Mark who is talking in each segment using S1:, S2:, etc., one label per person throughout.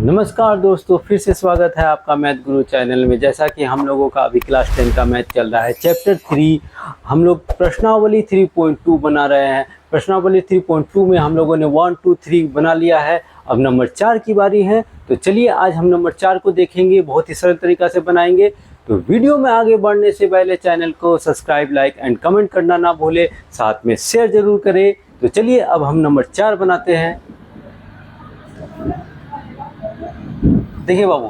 S1: नमस्कार दोस्तों, फिर से स्वागत है आपका मैथ गुरु चैनल में। जैसा कि हम लोगों का अभी क्लास 10 का मैथ चल रहा है, चैप्टर 3 हम लोग प्रश्नावली 3.2 बना रहे हैं। प्रश्नावली 3.2 में हम लोगों ने 1, 2, 3 बना लिया है। अब नंबर 4 की बारी है, तो चलिए आज हम नंबर 4 को देखेंगे। बहुत ही सरल तरीका से बनाएंगे। तो वीडियो में आगे बढ़ने से पहले चैनल को सब्सक्राइब, लाइक एंड कमेंट करना ना भूले, साथ में शेयर जरूर करें। तो चलिए अब हम नंबर 4 बनाते हैं। देखिए बाबू,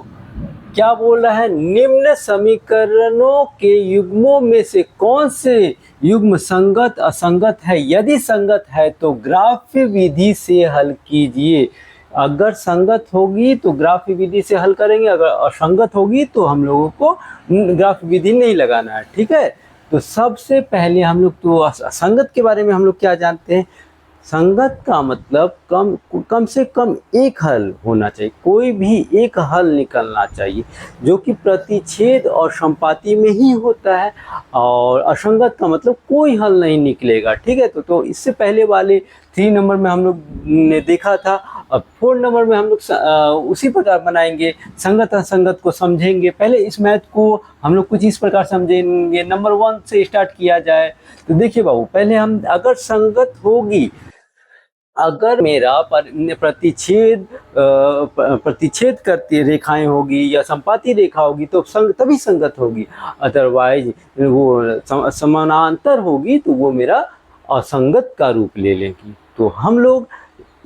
S1: क्या बोल रहा है, निम्न समीकरणों के युग्मों में से कौन से युग्म संगत असंगत है? यदि संगत है तो ग्राफ्य विधि से हल कीजिए। अगर संगत होगी तो ग्राफ्य विधि से हल करेंगे, अगर असंगत होगी तो हम लोगों को ग्राफ्य विधि नहीं लगाना है। ठीक है, तो सबसे पहले हम लोग तो असंगत के बारे में हम लोग क्या जानते हैं। संगत का मतलब कम से कम एक हल होना चाहिए, कोई भी एक हल निकलना चाहिए जो कि प्रतिच्छेद और संपाती में ही होता है। और असंगत का मतलब कोई हल नहीं निकलेगा। ठीक है, तो इससे पहले वाले 3 नंबर में हम लोग ने देखा था। अब 4 नंबर में हम लोग उसी प्रकार बनाएंगे, संगत असंगत को समझेंगे। पहले इस मैथ को हम लोग कुछ इस प्रकार समझेंगे। नंबर 1 से स्टार्ट किया जाए तो देखिए बाबू, पहले हम अगर संगत होगी, अगर मेरा प्रतिच्छेद करती रेखाएं होगी या संपाती रेखा होगी तो तभी संगत होगी। अदरवाइज वो समानांतर होगी तो वो मेरा असंगत का रूप ले लेगी। तो हम लोग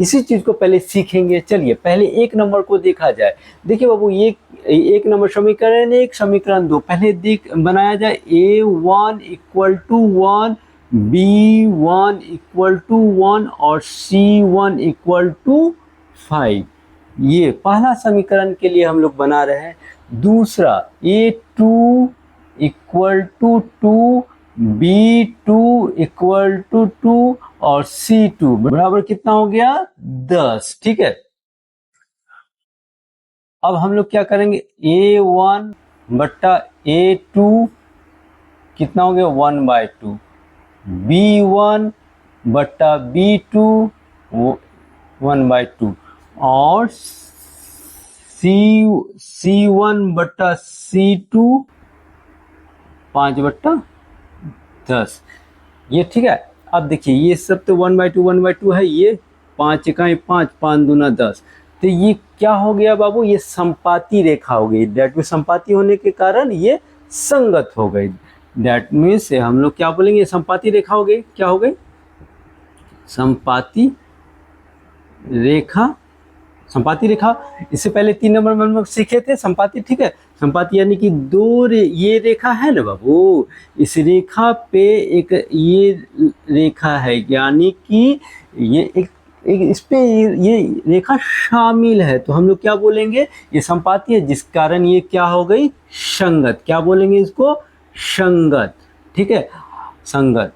S1: इसी चीज को पहले सीखेंगे। चलिए पहले 1 नंबर को देखा जाए। देखिए बाबू, ये 1 नंबर समीकरण, एक समीकरण 2 पहले बनाया जाए। A1 = 1, B1 = 1 और C1 = 5। ये पहला समीकरण के लिए हम लोग बना रहे हैं। दूसरा A2 = 2, B2 = 2 और C2 बराबर कितना हो गया? 10। ठीक है, अब हम लोग क्या करेंगे, A1 बट्टा A2 कितना हो गया? 1/2। B1 बट्टा B2 1/2 और C1 बट्टा C2 5/10। ये ठीक है। अब देखिए, ये सब तो 1/2 है। ये 5 इकाई 5, 5 दूना 10। तो ये क्या हो गया बाबू? ये संपाती रेखा हो गई। डेट में संपाती होने के कारण ये संगत हो गई। डेट मीन से हम लोग क्या बोलेंगे, संपाती रेखा हो गई। क्या हो गई? संपाती रेखा। संपाती रेखा इससे पहले 3 नंबर में हम लोग सीखे थे संपाती। ठीक है, संपाती यानी कि ये रेखा है ना बाबू, इस रेखा पे एक ये रेखा है, यानी कि ये एक इस पे ये रेखा शामिल है। तो हम लोग क्या बोलेंगे, ये संपाती है, जिस कारण ये क्या हो गई? संगत। क्या बोलेंगे इसको? संगत। ठीक है, संगत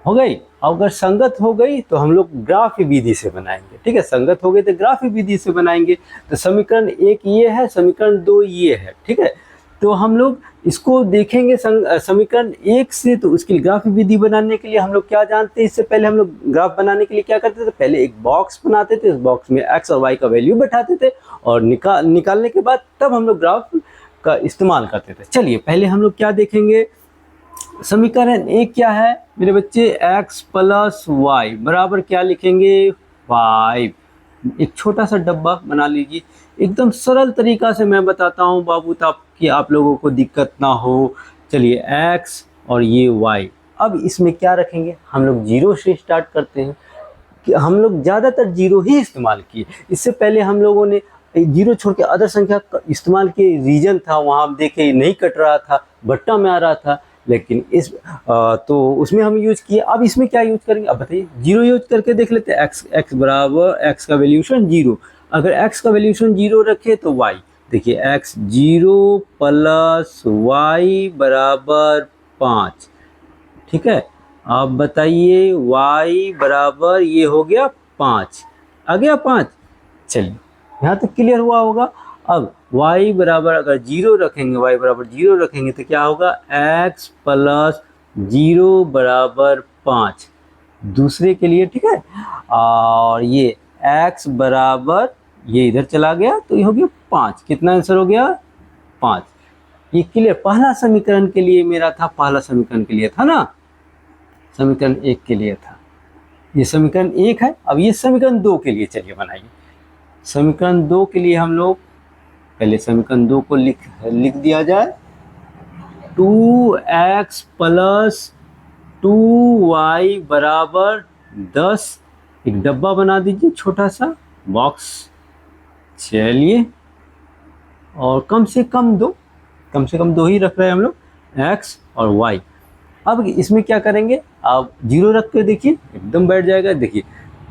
S1: हो गई। अगर संगत हो गई तो हम लोग ग्राफ्य विधि से बनाएंगे। ठीक है, संगत हो गई तो ग्राफ्य विधि से बनाएंगे। तो समीकरण 1 ये है, समीकरण 2 ये है। ठीक है, तो हम लोग इसको देखेंगे समीकरण 1 से। तो उसकी ग्राफ्य विधि बनाने के लिए हम लोग क्या जानते हैं, इससे पहले हम लोग ग्राफ बनाने के लिए क्या करते थे, पहले एक बॉक्स बनाते थे, उस बॉक्स में x और y का वैल्यू बैठाते थे और निकालने के बाद तब हम लोग ग्राफ का इस्तेमाल करते थे। चलिए पहले हम लोग क्या देखेंगे, समीकरण 1 क्या है मेरे बच्चे? x + y बराबर क्या लिखेंगे? 5। एक छोटा सा डब्बा बना लीजिए। एकदम सरल तरीका से मैं बताता हूँ बाबू, ताकि आप लोगों को दिक्कत ना हो। चलिए x और ये y। अब इसमें क्या रखेंगे, हम लोग 0 से स्टार्ट करते हैं। कि हम लोग ज़्यादातर 0 ही इस्तेमाल किए। इससे पहले हम लोगों ने 0 छोड़ के अदर संख्या का इस्तेमाल किए। रीजन था वहाँ देखे नहीं कट रहा था, बट्टा में आ रहा था, लेकिन तो उसमें हम यूज किए। अब इसमें क्या यूज करेंगे, अब बताइए। 0 यूज करके देख लेते हैं। x बराबर x का वैल्यूशन 0। अगर x का वैल्यूशन 0 रखे तो y, देखिए x 0 + y बराबर 5। ठीक है, अब बताइए y बराबर ये हो गया 5। आ गया 5। चलिए यहाँ तक क्लियर हुआ होगा। अब y बराबर अगर 0 रखेंगे, y बराबर 0 रखेंगे तो क्या होगा? x + 0 बराबर 5 दूसरे के लिए। ठीक है, और ये x बराबर ये इधर चला गया तो ये हो गया 5। कितना आंसर हो गया? 5। ये क्लियर? पहला समीकरण के लिए मेरा था, पहला समीकरण के लिए था ना, समीकरण 1 के लिए था। ये समीकरण 1 है। अब ये समीकरण 2 के लिए चलिए बनाइए। समीकरण 2 के लिए हम लोग पहले समीकरण 2 को लिख दिया जाए। 2x प्लस 2y बराबर 10। एक डब्बा बना दीजिए, छोटा सा बॉक्स। चलिए, और कम से कम दो ही रख रहे हैं हम लोग, x और y। अब इसमें क्या करेंगे? आप 0 रख कर देखिए, एकदम बैठ जाएगा। देखिए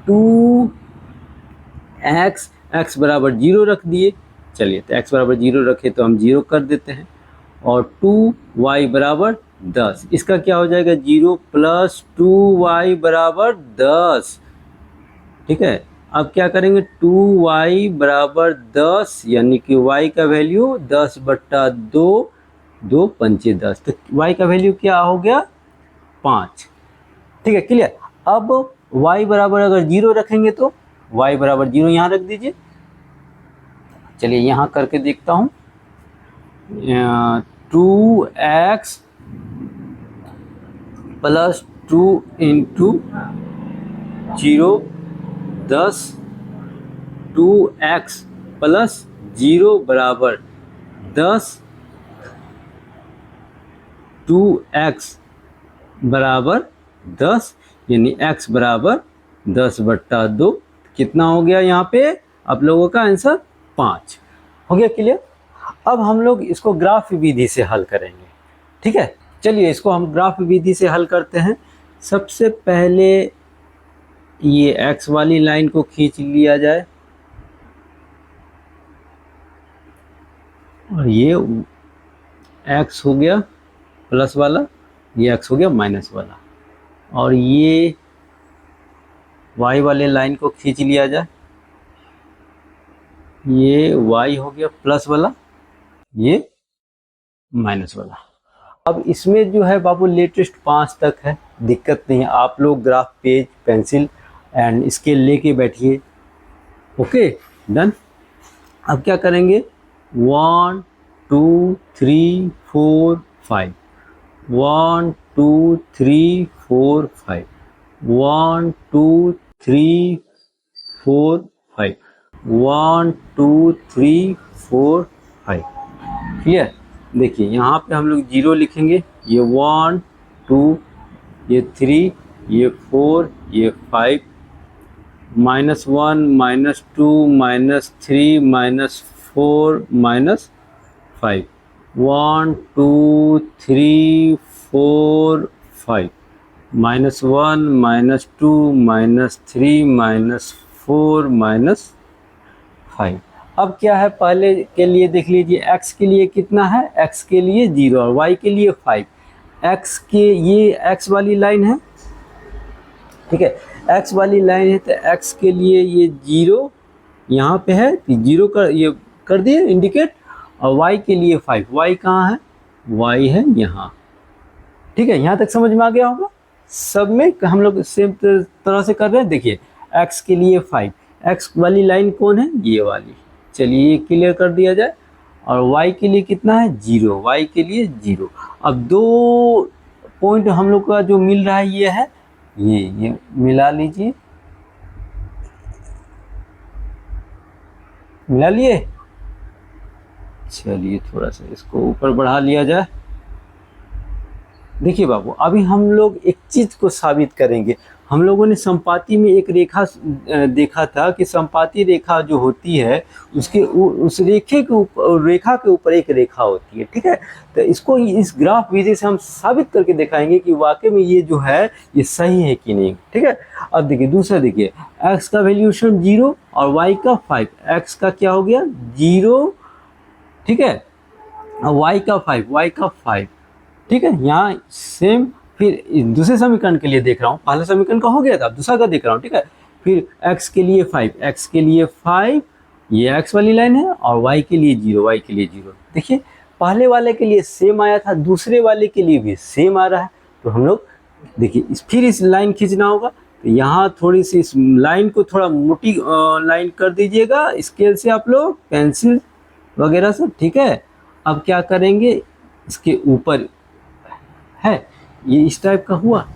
S1: 2x बराबर 0 रख दिए। चलिए, तो x बराबर 0 रखे तो हम 0 कर देते हैं। और 2y बराबर 10, इसका क्या हो जाएगा? 0 प्लस 2y बराबर 10। ठीक है, अब क्या करेंगे? 2y बराबर 10, यानी कि y का वैल्यू 10/2, 2 पंचे 10, तो y का वैल्यू क्या हो गया? 5। ठीक है, क्लियर? अब y बराबर अगर 0 रखेंगे तो y बराबर 0 यहाँ रख दीजिए। चलिए यहाँ करके देखता हूँ। 2x plus 2 into 0 10, 2x plus 0 बराबर 10, 2x बराबर 10, यानी x बराबर 10/2। कितना हो गया यहाँ पे आप लोगों का आंसर? 5 हो गया। क्लियर? अब हम लोग इसको ग्राफ विधि से हल करेंगे। ठीक है, चलिए इसको हम ग्राफ विधि से हल करते हैं। सबसे पहले ये x वाली लाइन को खींच लिया जाए, और ये x हो गया प्लस वाला, ये x हो गया माइनस वाला, और ये y वाले लाइन को खींच लिया जाए। ये y हो गया प्लस वाला, ये माइनस वाला। अब इसमें जो है बाबू लेटेस्ट 5 तक है, दिक्कत नहीं है। आप लोग graph, page, pencil and scale लेके बैठिए। Okay, done. अब क्या करेंगे? 1 2 3 4 5, 1 2 3 4 5, 1 2 3 4 5, 1 2 3 4 5। क्लियर? देखिए यहाँ पे हम लोग 0 लिखेंगे। ये 1 2, ये 3, ये 4, ये 5, -1 -2 -3 -4 -5, 1 2 3 4 5, -1 -2 -3 -4 -5। अब क्या है? पहले के लिए देख लीजिए, x के लिए कितना है? x के लिए 0 और y के लिए 5। x के ये x वाली लाइन है, ठीक है, x वाली लाइन है, तो x के लिए ये 0 यहाँ पे है, 0 कर ये कर दिए इंडिकेट। और y के लिए 5, y कहाँ है? y है यहाँ। ठीक है, यहाँ तक समझ में आ गया होगा। सब में हम लोग सेम तरह से कर रहे हैं। देखिए x के लिए 5, x वाली लाइन कौन है? ये वाली। चलिए ये क्लियर कर दिया जाए। और y के लिए कितना है? 0, y के लिए 0। अब 2 पॉइंट हम लोग का जो मिल रहा है ये है, ये मिला लीजिए, मिला लिए। चलिए थोड़ा सा इसको ऊपर बढ़ा लिया जाए। देखिए बाबू, अभी हम लोग एक चीज़ को साबित करेंगे। हम लोगों ने संपाती में एक रेखा देखा था कि संपाती रेखा जो होती है उसके उस रेखा के ऊपर एक रेखा होती है। ठीक है, तो इसको इस ग्राफ विधि से हम साबित करके दिखाएंगे कि वाकई में ये जो है ये सही है कि नहीं। ठीक है, अब देखिए दूसरा, देखिए x का वैल्यूशन 0 और y का 5। x का क्या हो गया? 0, ठीक है, और y का 5, ठीक है। यहाँ सेम, फिर दूसरे समीकरण के लिए देख रहा हूँ, पहला समीकरण का हो गया था, दूसरा का देख रहा हूँ। ठीक है, फिर x के लिए 5, ये x वाली लाइन है, और y के लिए 0, देखिए पहले वाले के लिए सेम आया था, दूसरे वाले के लिए भी सेम आ रहा है। तो हम लोग देखिए फिर इस लाइन खींचना होगा, तो यहाँ थोड़ी सी इस लाइन को थोड़ा मोटी लाइन कर दीजिएगा स्केल से आप लोग, पेंसिल वगैरह से, ठीक है। अब क्या करेंगे, इसके ऊपर है ये इस टाइप का हुआ,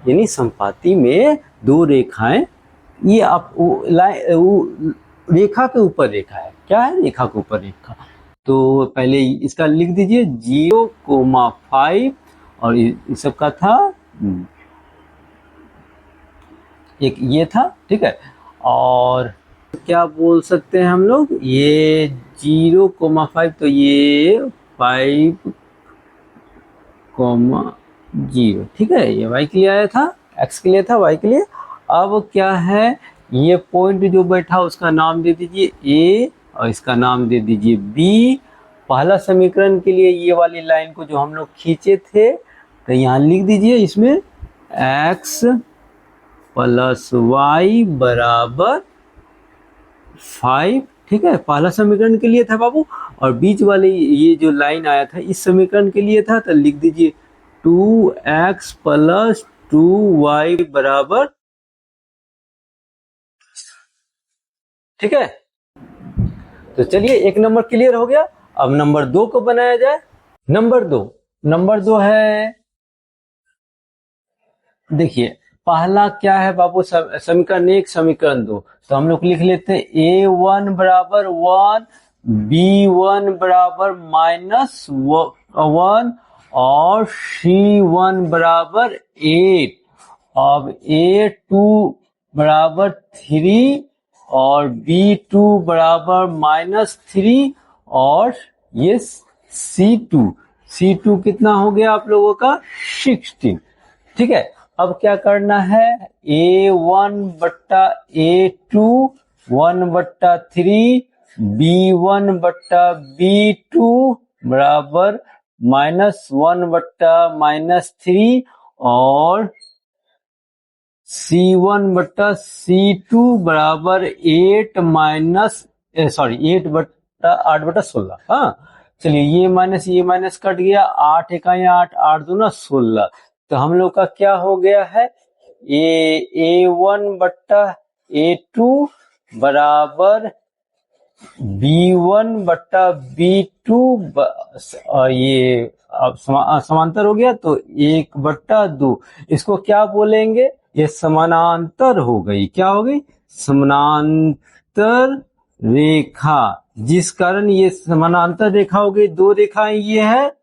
S1: यानी संपाती में दो रेखाएं, ये आप रेखा के ऊपर रेखा है, क्या है, रेखा के ऊपर रेखा। तो पहले इसका लिख दीजिए 0,5 और इस सब का था एक ये था, ठीक है। और क्या बोल सकते हैं हम लोग, ये 0,5 तो ये 5,0, ठीक है। ये y के लिए आया था, x के लिए था, y के लिए। अब क्या है, ये पॉइंट जो बैठा उसका नाम दे दीजिए a और इसका नाम दे दीजिए b। पहला समीकरण के लिए ये वाली लाइन को जो हम लोग खींचे थे, तो यहाँ लिख दीजिए इसमें x प्लस y बराबर 5, ठीक है। पहला समीकरण के लिए था बाबू, और बीच वाले ये जो लाइन आया था इस समीकरण के लिए था, तो लिख दीजिए 2x प्लस 2y बराबर, ठीक है। तो चलिए एक नंबर क्लियर हो गया। अब नंबर 2 को बनाया जाए। नंबर दो है, देखिए पहला क्या है बाबू, समीकरण 1 समीकरण 2, तो हम लोग लिख लेते हैं a1 बराबर 1, b1 बराबर -1 और c1 बराबर 8। अब a2 बराबर 3 और b2 बराबर -3 और ये c2 कितना हो गया आप लोगों का 16, ठीक है। अब क्या करना है, a1 बट्टा a2 1/3, b1 बट्टा b2 बराबर -1/-3 और c1 बट्टा c2 बराबर 8/16। हाँ चलिए, ये माइनस कट गया, 8 इकाई 8, 8 दूना 16। तो हम लोग का क्या हो गया है, a1 बट्टा a2 बराबर b1 बट्टा b2, ये अब समांतर हो गया तो 1/2। इसको क्या बोलेंगे, ये समानांतर हो गई, क्या हो गई, समानांतर रेखा, जिस कारण ये समानांतर रेखा हो गई। दो रेखाएं ये है,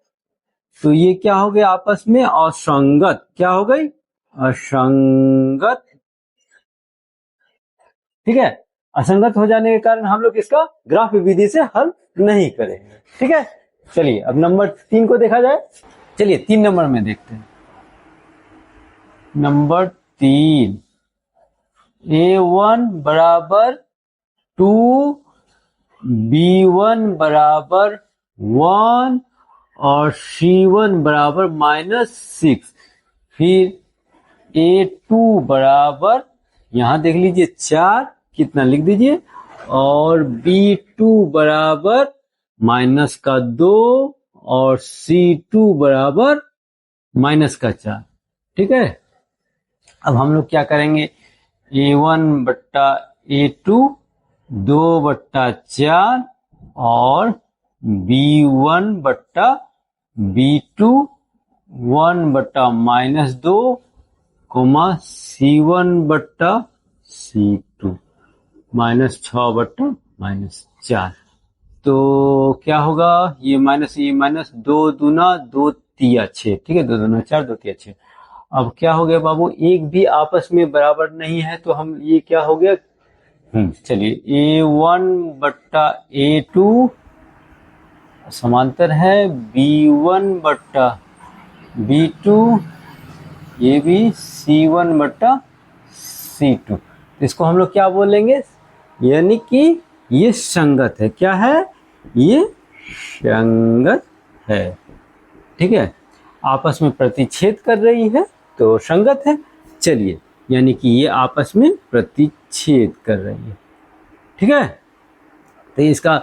S1: तो ये क्या हो गया आपस में असंगत, क्या हो गई, असंगत, ठीक है। असंगत हो जाने के कारण हम लोग इसका ग्राफ विधि से हल नहीं करेंगे, ठीक है। चलिए अब नंबर 3 को देखा जाए। चलिए 3 नंबर में देखते हैं। नंबर 3, a1 बराबर 2, b1 बराबर 1 और c1 बराबर -6। फिर a2 बराबर, यहां देख लीजिए 4, कितना लिख दीजिए, और b2 बराबर -2 और c2 बराबर -4, ठीक है। अब हम लोग क्या करेंगे, a1 बट्टा a2 2/4 और b1 बट्टा b2 1/-2, c1 बट्टा c2 -6/-4। तो क्या होगा, ये माइनस 2 दूना 2 तिया 6, ठीक है, 2 दूना 4 2 तिया 6। अब क्या हो गया बाबू, एक भी आपस में बराबर नहीं है, तो हम ये क्या हो गया, चलिए a1 बट्टा a2 समांतर है b1 बट्टा b2, ये भी c1 बट्टा c2। इसको हम लोग क्या बोलेंगे, यानी कि ये संगत है, क्या है, ये संगत है, ठीक है। आपस में प्रतिच्छेद कर रही है तो संगत है। चलिए, यानी कि ये आपस में प्रतिच्छेद कर रही है, ठीक है। तो इसका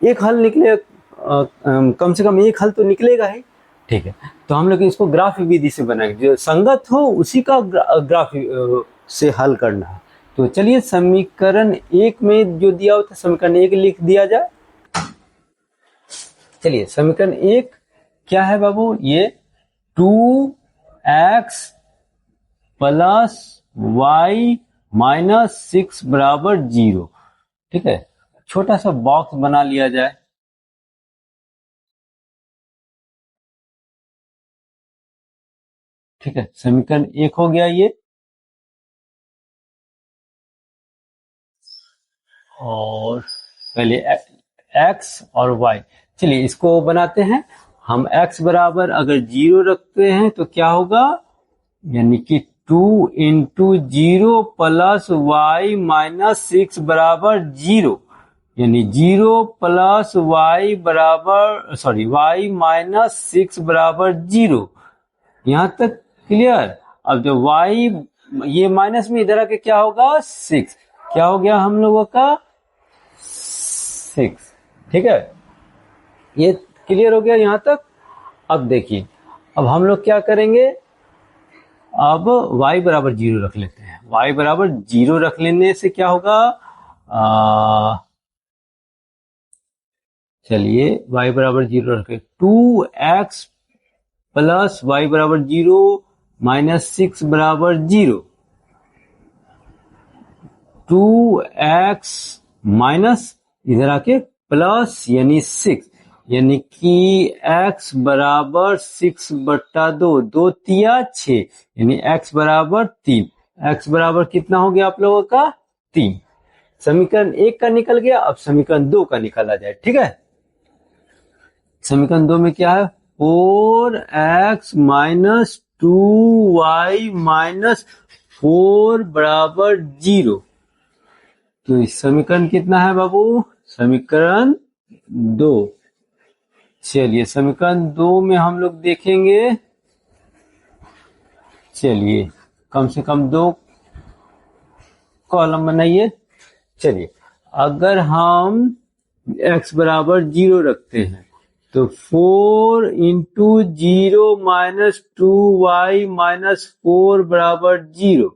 S1: एक हल निकले, कम से कम एक हल तो निकलेगा ही। ठीक है, तो हम लोग इसको ग्राफ विधि से बनाएंगे, जो संगत हो उसी का ग्राफ से हल करना है। तो चलिए समीकरण 1 में जो दिया होता है समीकरण 1 लिख दिया जाए। चलिए समीकरण 1 क्या है बाबू, ये 2x प्लस वाई माइनस 6 बराबर 0। ठीक है, छोटा सा बॉक्स बना लिया जाए। ठीक है, समीकरण 1 हो गया ये, और पहले x और y। चलिए इसको बनाते हैं हम। x बराबर अगर 0 रखते हैं तो क्या होगा, यानी कि 2 इंटू 0 प्लस वाई माइनस 6 बराबर 0, यानी 0 प्लस वाई बराबर वाई माइनस 6 बराबर 0। यहां तक क्लियर। अब जो y ये माइनस में इधर आके क्या होगा 6, क्या हो गया हम लोगों का 6। ठीक है, ये क्लियर हो गया यहां तक। अब देखिए, अब हम लोग क्या करेंगे, अब y बराबर 0 रख लेते हैं। y बराबर 0 रख लेने से क्या होगा, चलिए y बराबर 0 रखे, 2x प्लस y बराबर 0 माइनस 6 बराबर 0, 2x माइनस इधर आके प्लस यानी 6, यानी कि x बराबर 6 बट्टा 2, 2 तिया 6, यानी x बराबर 3। x बराबर कितना हो गया आप लोगों का 3। समीकरण 1 का निकल गया, अब समीकरण 2 का निकाला जाए। ठीक है, समीकरण 2 में क्या है, 4x माइनस 2y माइनस 4 बराबर 0। तो इस समीकरण कितना है बाबू, समीकरण 2। चलिए समीकरण 2 में हम लोग देखेंगे, चलिए कम से कम 2 कॉलम बनाइए। चलिए अगर हम x बराबर 0 रखते हैं तो 4 इंटू 0 माइनस 2y माइनस 4 बराबर 0।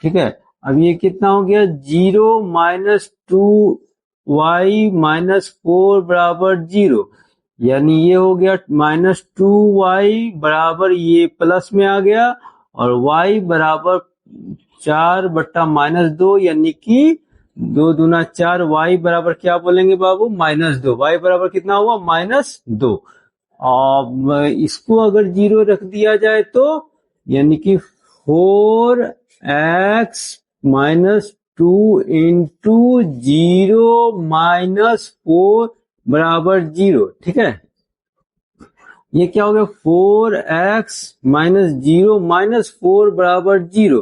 S1: ठीक है, अब ये कितना हो गया, 0 माइनस 2y माइनस 4 बराबर 0, यानी ये हो गया माइनस 2y बराबर, ये प्लस में आ गया, और y बराबर 4 बट्टा माइनस 2, यानी कि 2 दूना 4, y बराबर क्या बोलेंगे बाबू, माइनस 2। y बराबर कितना हुआ, माइनस 2। अब इसको अगर 0 रख दिया जाए तो यानी कि 4x माइनस 2 इंटू 0 माइनस 4 बराबर 0। ठीक है, ये क्या हो गया, 4x माइनस 0 माइनस 4 बराबर 0।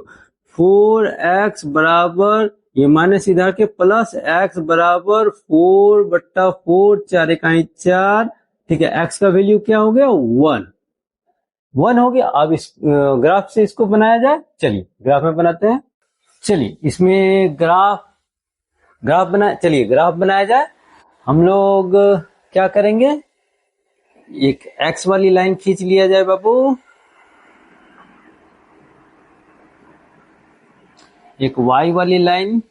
S1: 4x बराबर, ये माइनस इधर के प्लस, x बराबर 4 बट्टा 4, 4 इकाई 4। ठीक है, x का वैल्यू क्या हो गया, 1 हो गया। अब इस ग्राफ से इसको बनाया जाए। चलिए ग्राफ में बनाते हैं। चलिए इसमें ग्राफ बनाया जाए। हम लोग क्या करेंगे, एक x वाली लाइन खींच लिया जाए बाबू, एक y वाली लाइन,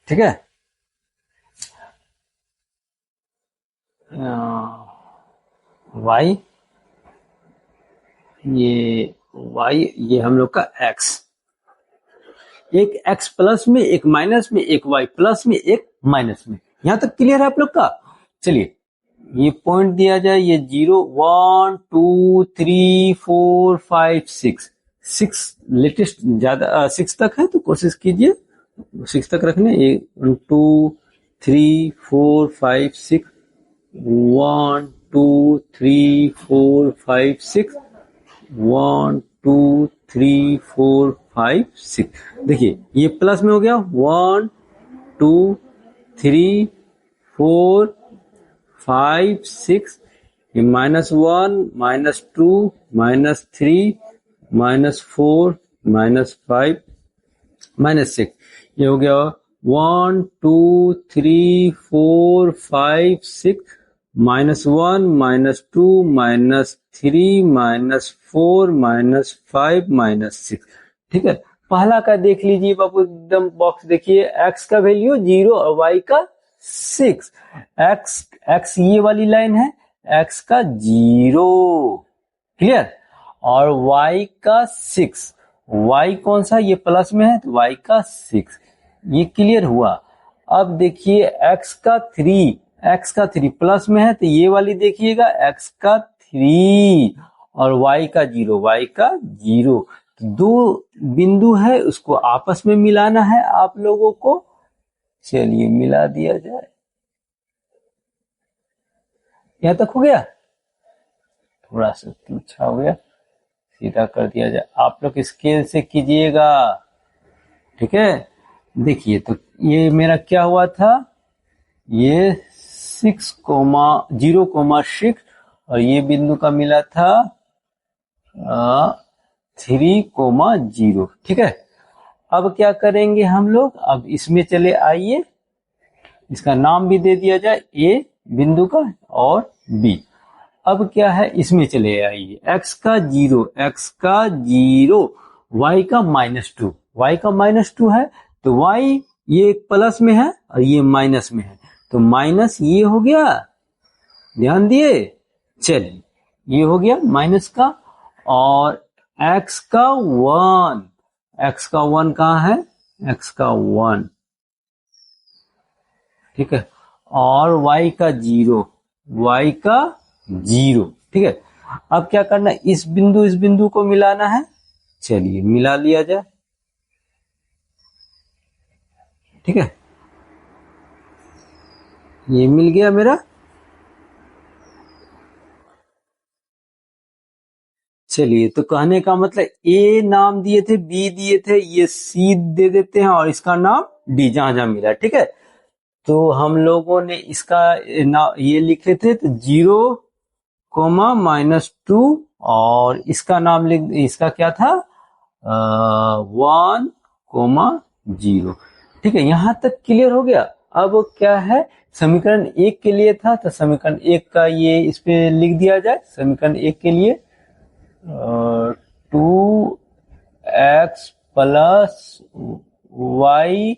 S1: ठीक है, y, ये हम लोग का x, एक x प्लस में, एक माइनस में, एक y प्लस में, एक माइनस में। यहां तक क्लियर है आप लोग का। चलिए ये पॉइंट दिया जाए, ये 0 1 2 3 4 5 6 लेटेस्ट ज्यादा 6 तक है तो कोशिश कीजिए 6 तक रखने। 1 2 3 4 5 6, 1 2 3 4 5 6, 1 2 3 4 5 6। देखिए ये प्लस में हो गया, 1 2 3 4 5 6, ये -1 -2 -3 -4 -5 -6, ये हो गया 1 2 3 4 5 6 -1 -2 -3 -4 -5 -6। ठीक है, पहला का देख लीजिए बाबू, एकदम बॉक्स देखिए, x का वैल्यू 0 और y का 6। x ये वाली लाइन है, x का 0, क्लियर, और y का 6। y कौन सा, ये प्लस में है तो y का 6, ये क्लियर हुआ। अब देखिए x का 3 प्लस में है तो ये वाली देखिएगा x का 3 और y का 0। तो दो बिंदु है, उसको आपस में मिलाना है आप लोगों को। चलिए मिला दिया जाए। यहां तक हो गया, थोड़ा सा अच्छा हो गया, सीधा कर दिया जाए। आप लोग स्केल से कीजिएगा, ठीक है। देखिए तो ये मेरा क्या हुआ था, ये 0,6 और ये बिंदु का मिला था 3,0। ठीक है, अब क्या करेंगे हम लोग, अब इसमें चले आइए, इसका नाम भी दे दिया जाए, ए बिंदु का और बी। अब क्या है, इसमें चले आइए, x का 0, y का -2 है, तो y ये प्लस में है और ये माइनस में है, तो माइनस ये हो गया, ध्यान दिए। चलिए ये हो गया माइनस का, और x का 1 कहाँ है, x का 1, ठीक है, और y का 0, ठीक है। अब क्या करना है, इस बिंदु को मिलाना है। चलिए मिला लिया जाए, ठीक है, ये मिल गया मेरा। चलिए तो कहने का मतलब ए नाम दिए थे, बी दिए थे, ये सी दे देते हैं और इसका नाम डी, जहां जहां मिला, ठीक है। तो हम लोगों ने इसका ये लिखे थे, तो 0,-2 और इसका नाम लिख, इसका क्या था 1,0। ठीक है, यहां तक क्लियर हो गया। अब क्या है, समीकरण 1 के लिए था, तो समीकरण 1 का ये इस पे लिख दिया जाए। समीकरण 1 के लिए 2x प्लस y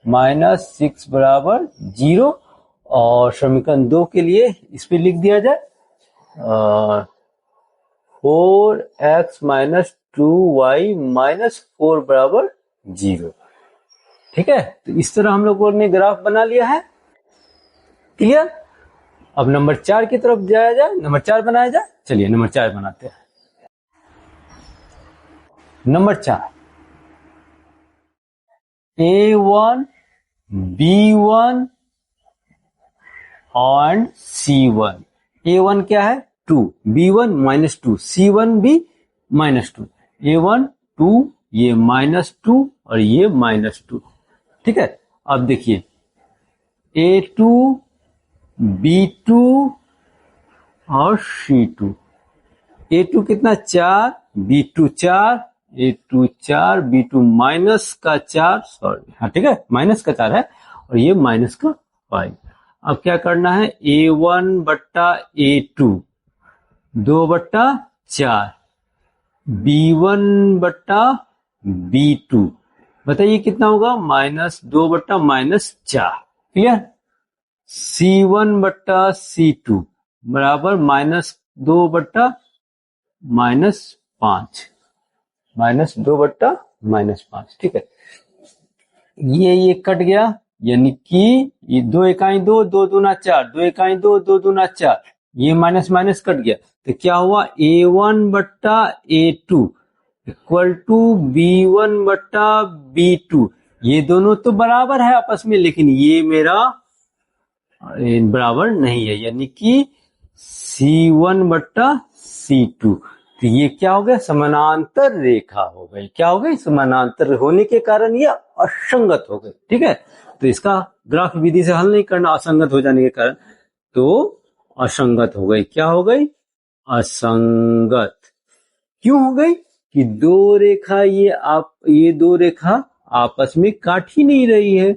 S1: -6 बराबर 0, और समीकरण 2 के लिए इस पे लिख दिया जाए 4x - 2y -4 बराबर 0। ठीक है, तो इस तरह हम लोगों ने ग्राफ बना लिया है, क्लियर। अब नंबर 4 की तरफ जाया जाए, नंबर 4 बनाया जाए। चलिए नंबर 4 बनाते हैं। नंबर 4, A1 B1 और C1। A1 क्या है 2, B1 -2, C1 भी -2, A1 2, ये -2 और ये -2। ठीक है, अब देखिए A2 B2 और C2। A2 कितना 4, B2 4, A2 4, B2 माइनस का 4, सॉरी हाँ ठीक है, माइनस का 4 है और ये माइनस का 5। अब क्या करना है, A1 बट्टा A2 2/4, B1 बट्टा B2, बताइए कितना होगा, -2 बट्टा -4, क्लियर। C1 बट्टा C2 बराबर -2 बट्टा -5, -2 बट्टा -5। ठीक है, ये कट गया, यानी कि ये 2 इकाई 2, 2 दूना 4, 2 इकाई 2, 2 दूना 4, ये माइनस माइनस कट गया, तो क्या हुआ A1 बट्टा A2 इक्वल टू B1 बट्टा B2। ये दोनों तो बराबर है आपस में, लेकिन ये मेरा बराबर नहीं है, यानी कि C1 बट्टा C2। तो ये क्या हो गया, समानांतर रेखा हो गई। क्या हो गई, समानांतर होने के कारण ये असंगत हो गई। ठीक है, तो इसका ग्राफ विधि से हल नहीं करना, असंगत हो जाने के कारण, तो असंगत हो गई। क्या हो गई, असंगत। क्यों हो गई कि ये दो रेखा आपस में काट ही नहीं रही है।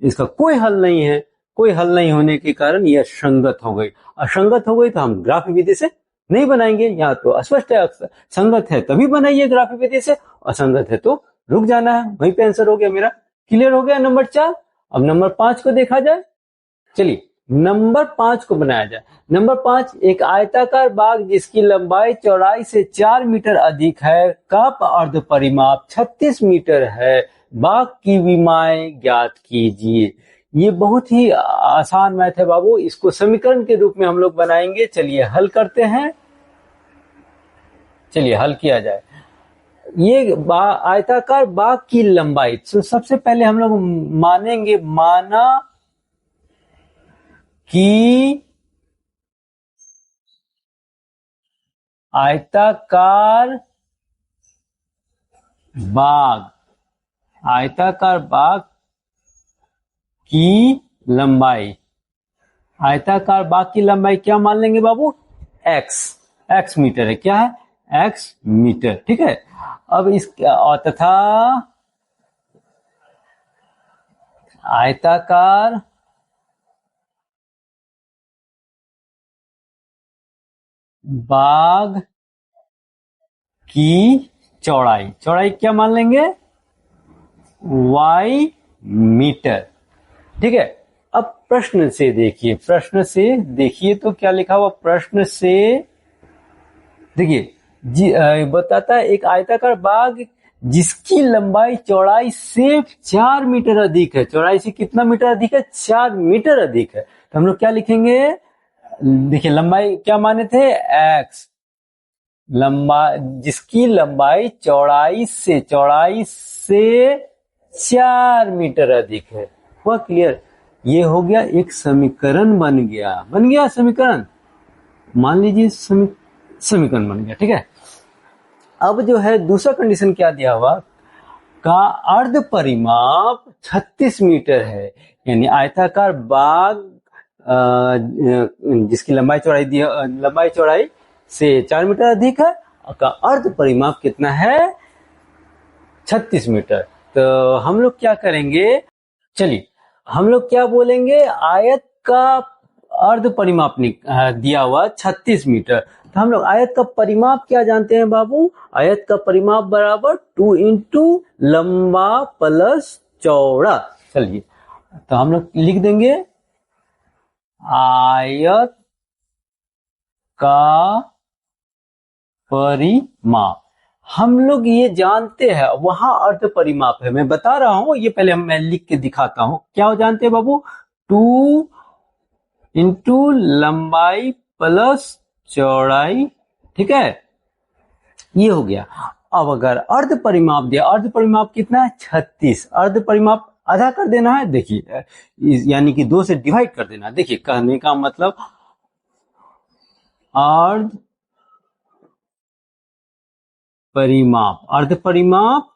S1: इसका कोई हल नहीं है। कोई हल नहीं होने के कारण यह संगत हो गई। असंगत हो गई तो हम ग्राफी विधि से नहीं बनाएंगे। यहाँ तो अस्पष्ट है, संगत है तभी बनाइए ग्राफी विधि से, असंगत है तो रुक जाना है। वहीं पे आंसर हो गया मेरा। क्लियर हो गया नंबर 4। अब नंबर 5 को देखा जाए। चलिए नंबर 5 को बनाया जाए। नंबर 5, एक आयताकार बाग जिसकी लंबाई चौड़ाई से 4 मीटर अधिक है का अर्ध परिमाप 36 मीटर है, बाग की विमाएं ज्ञात कीजिए। ये बहुत ही आसान मैथ है बाबू, इसको समीकरण के रूप में हम लोग बनाएंगे। चलिए हल करते हैं। चलिए हल किया जाए। ये आयताकार बाग की लंबाई, तो सबसे पहले हम लोग मानेंगे, माना कि आयताकार बाग की लंबाई, आयताकार बाग की लंबाई क्या मान लेंगे बाबू? x मीटर है। क्या है? x metre. ठीक है। अब इस तथा आयताकार बाग की चौड़ाई क्या मान लेंगे? y metre. ठीक है। अब प्रश्न से देखिए तो क्या लिखा हुआ प्रश्न से देखिए। बताता है एक आयताकार बाग जिसकी लंबाई चौड़ाई से 4 मीटर अधिक है। चौड़ाई से कितना मीटर अधिक है? 4 मीटर अधिक है। तो हम लोग क्या लिखेंगे? देखिए लंबाई क्या माने थे? x। जिसकी लंबाई चौड़ाई से 4 मीटर अधिक है। हुआ क्लियर? ये हो गया एक समीकरण बन गया समीकरण। मान लीजिए समीकरण बन गया। ठीक है। अब जो है दूसरा कंडीशन क्या दिया हुआ? का अर्ध परिमाप 36 मीटर है। यानी आयताकार बाग जिसकी लंबाई चौड़ाई से 4 मीटर अधिक है, का अर्ध परिमाप कितना है? 36 मीटर। तो हम लोग क्या करेंगे? चलिए हम लोग क्या बोलेंगे? आयत का अर्ध परिमाप दिया हुआ 36 मीटर। तो हम लोग आयत का परिमाप क्या जानते हैं बाबू? आयत का परिमाप बराबर 2 इंटू लंबा प्लस चौड़ा। चलिए तो हम लोग लिख देंगे आयत का परिमाप। हम लोग ये जानते हैं, वहां अर्ध परिमाप है। मैं बता रहा हूं, ये पहले मैं लिख के दिखाता हूं। क्या जानते हैं बाबू? 2 इंटू लंबाई प्लस चौड़ाई। ठीक है, ये हो गया। अब अगर अर्ध परिमाप दिया, अर्ध परिमाप कितना है? 36। अर्ध परिमाप आधा कर देना है। देखिए यानी कि 2 से डिवाइड कर देना। देखिए कहने का मतलब अर्ध परिमाप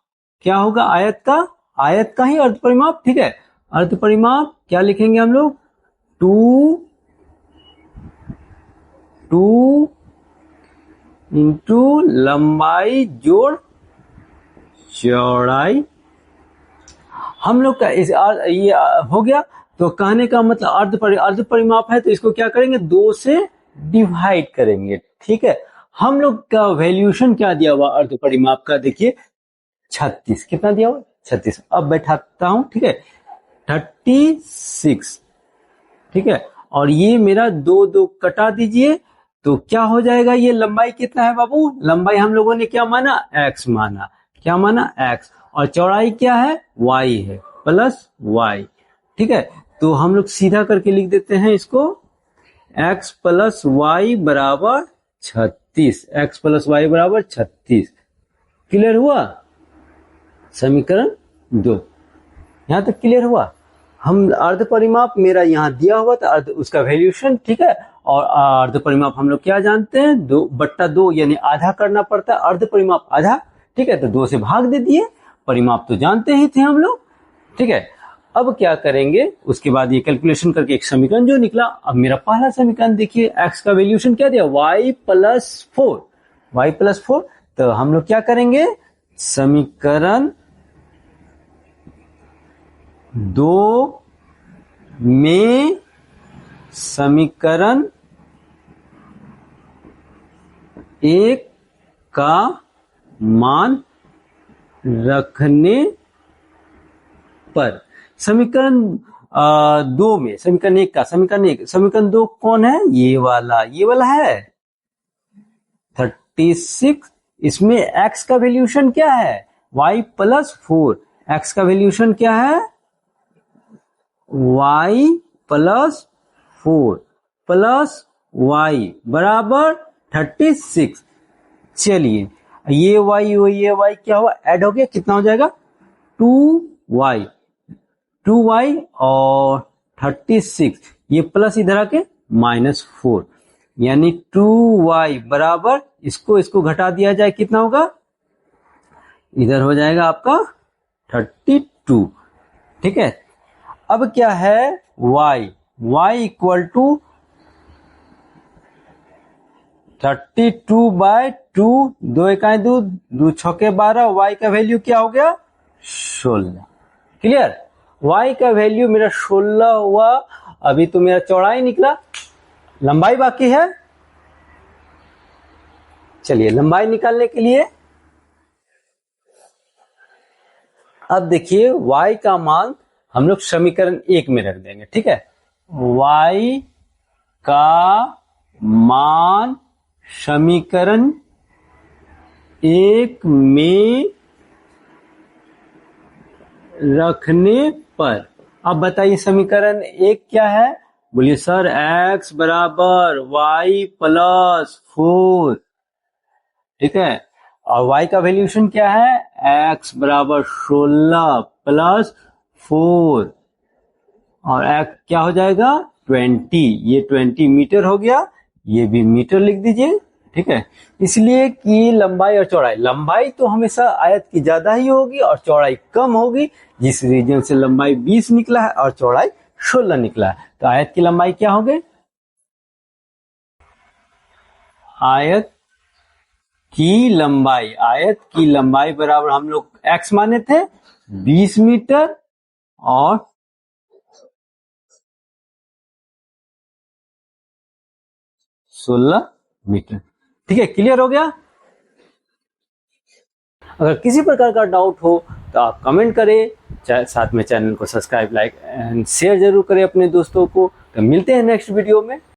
S1: क्या होगा? आयत का ही अर्ध परिमाप। ठीक है। अर्ध परिमाप क्या लिखेंगे हम लोग? 2 इंटू लंबाई जोड़ चौड़ाई। हम लोग का ये हो गया। तो कहने का मतलब अर्ध परिमाप है तो इसको क्या करेंगे? 2 से डिवाइड करेंगे। ठीक है। हम लोग का वैल्यूएशन क्या दिया हुआ अर्ध परिमाप का? देखिए 36। कितना दिया हुआ? 36। अब बैठाता हूं। ठीक है, 36। ठीक है। और ये मेरा 2 कटा दीजिए तो क्या हो जाएगा? ये लंबाई कितना है बाबू? लंबाई हम लोगों ने क्या माना? x माना। क्या माना? x। और चौड़ाई क्या है? y है, प्लस y। ठीक है। तो हम लोग सीधा करके लिख देते हैं इसको, x प्लस y बराबर 36। x प्लस y बराबर 36। क्लियर हुआ? समीकरण 2 यहां तक क्लियर हुआ। हम अर्ध परिमाप मेरा यहाँ दिया हुआ था, उसका वैल्यूएशन। ठीक है। और अर्ध परिमाप हम लोग क्या जानते हैं? 2/2 यानी आधा करना पड़ता है। अर्ध परिमाप आधा। ठीक है। तो 2 से भाग दे दिए। परिमाप तो जानते ही थे हम लोग। ठीक है। अब क्या करेंगे? उसके बाद ये कैलकुलेशन करके एक समीकरण जो निकला। अब मेरा पहला समीकरण देखिए, x का वैल्यूएशन क्या दिया? y plus 4। तो हम लोग क्या करेंगे? समीकरण 2 में समीकरण 1 का मान रखने पर। समीकरण 2 में समीकरण 1 का, समीकरण 2 कौन है? ये वाला है 36। इसमें x का वैल्यूशन क्या है? y plus 4। x का वैल्यूशन क्या है? y प्लस 4 प्लस y बराबर 36। चलिए ये y क्या हुआ? ऐड हो गया, कितना हो जाएगा? 2y और 36, ये प्लस इधर आके -4, यानी 2y बराबर, इसको घटा दिया जाए, कितना होगा? इधर हो जाएगा आपका 32। ठीक है। अब क्या है? y इक्वल टू 32/2, 2 इकाई 2, 2 छक्के 12, y का वैल्यू क्या हो गया? 16। क्लियर? y का वैल्यू मेरा 16 हुआ। अभी तो मेरा चौड़ाई निकला, लंबाई बाकी है। चलिए लंबाई निकालने के लिए अब देखिए y का मान हम लोग समीकरण 1 में रख देंगे। ठीक है, y का मान समीकरण 1 में रखने पर। अब बताइए समीकरण 1 क्या है? बोलिए सर, x बराबर y प्लस 4। ठीक है, और y का वैल्यूशन क्या है? x बराबर 16 प्लस 4, और x क्या हो जाएगा? 20। ये 20 मीटर हो गया, ये भी मीटर लिख दीजिए। ठीक है, इसलिए कि लंबाई और चौड़ाई, लंबाई तो हमेशा आयत की ज्यादा ही होगी और चौड़ाई कम होगी। जिस रीजन से लंबाई 20 निकला है और चौड़ाई 16 निकला है, तो आयत की लंबाई क्या होगी? आयत की लंबाई बराबर, हम लोग x माने थे 20 मीटर और 16 मीटर। ठीक है, क्लियर हो गया? अगर किसी प्रकार का डाउट हो तो आप कमेंट करें, साथ में चैनल को सब्सक्राइब, लाइक एंड शेयर जरूर करें अपने दोस्तों को। तो मिलते हैं नेक्स्ट वीडियो में।